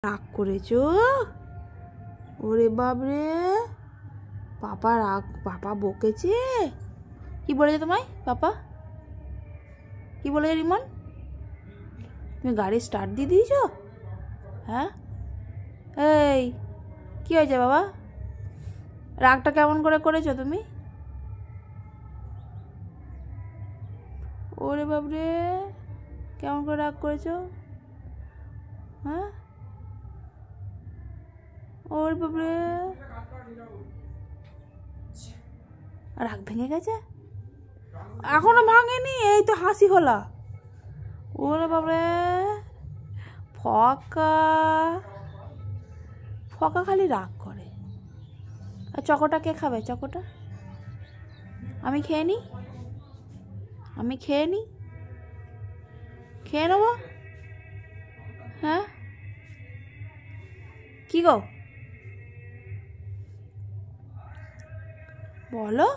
রাগ করেছো? ওরে বাবরে, পাপা রাগ, পাপা বকেছে? কি বলেছে তোমায় পাপা? কি বলেছে রিমন? তুমি গাড়ি স্টার্ট দিয়ে দিয়েছো? হ্যাঁ, এই কি হয়েছে বাবা? রাগটা কেমন করে করেছো তুমি? ওরে বাবরে, কেমন করে রাগ করেছো? হ্যাঁ, ওরে বাবরে, রাগ ভেঙে গেছে? এখনো ভাঙেনি, এই তো হাসি হলা। ওরে বাবরে, ফকা ফকা খালি রাগ করে। আর চকোটা কে খাবে? চকোটা আমি খেয়ে নিই, আমি খেয়ে নিই, খেয়ে নেবো। হ্যাঁ, কি গো বলো?